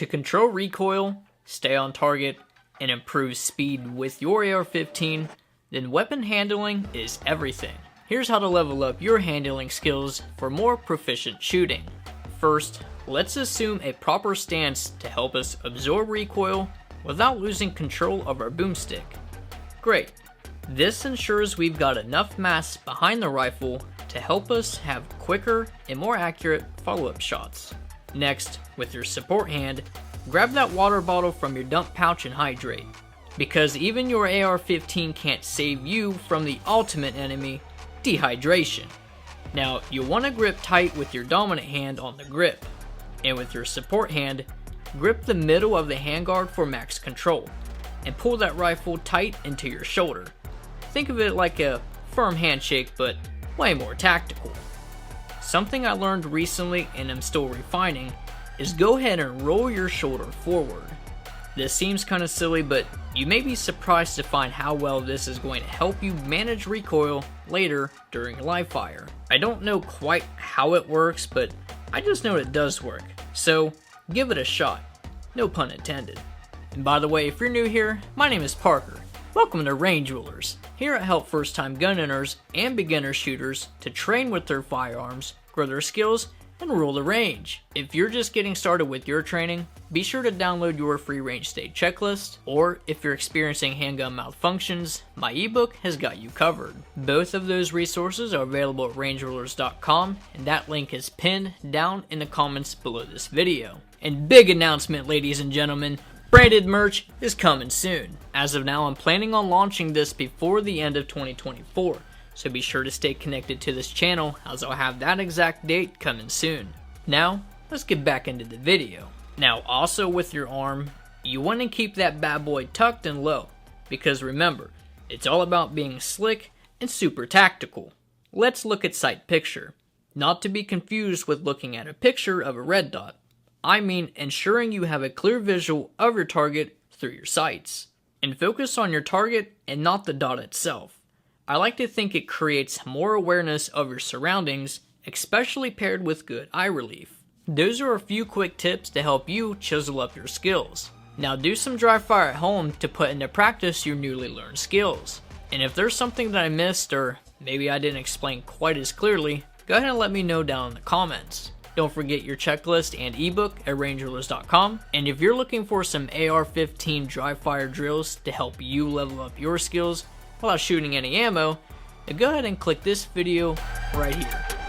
To control recoil, stay on target, and improve speed with your AR-15, then weapon handling is everything. Here's how to level up your handling skills for more proficient shooting. First, let's assume a proper stance to help us absorb recoil without losing control of our boomstick. Great. This ensures we've got enough mass behind the rifle to help us have quicker and more accurate follow-up shots. Next, with your support hand, grab that water bottle from your dump pouch and hydrate, because even your AR-15 can't save you from the ultimate enemy, dehydration. Now, you'll want to grip tight with your dominant hand on the grip, and with your support hand, grip the middle of the handguard for max control, and pull that rifle tight into your shoulder. Think of it like a firm handshake, but way more tactical. Something I learned recently and am still refining is go ahead and roll your shoulder forward. This seems kind of silly, but you may be surprised to find how well this is going to help you manage recoil later during live fire. I don't know quite how it works, but I just know it does work, so give it a shot. No pun intended. And by the way, if you're new here, my name is Parker. Welcome to Range Rulerz. Here I help first-time gun owners and beginner shooters to train with their firearms, grow their skills, and rule the range. If you're just getting started with your training, be sure to download your free range state checklist, or if you're experiencing handgun malfunctions, my ebook has got you covered. Both of those resources are available at rangerulers.com, and that link is pinned down in the comments below this video. And big announcement, ladies and gentlemen, branded merch is coming soon. As of now, I'm planning on launching this before the end of 2024. So be sure to stay connected to this channel, as I'll have that exact date coming soon. Now, let's get back into the video. Now, also with your arm, you want to keep that bad boy tucked and low, because remember, it's all about being slick and super tactical. Let's look at sight picture. Not to be confused with looking at a picture of a red dot. I mean ensuring you have a clear visual of your target through your sights. And focus on your target and not the dot itself. I like to think it creates more awareness of your surroundings, especially paired with good eye relief. Those are a few quick tips to help you chisel up your skills. Now do some dry fire at home to put into practice your newly learned skills. And if there's something that I missed, or maybe I didn't explain quite as clearly, go ahead and let me know down in the comments. Don't forget your checklist and ebook at rangerulers.com. And if you're looking for some AR-15 dry fire drills to help you level up your skills without shooting any ammo, then go ahead and click this video right here.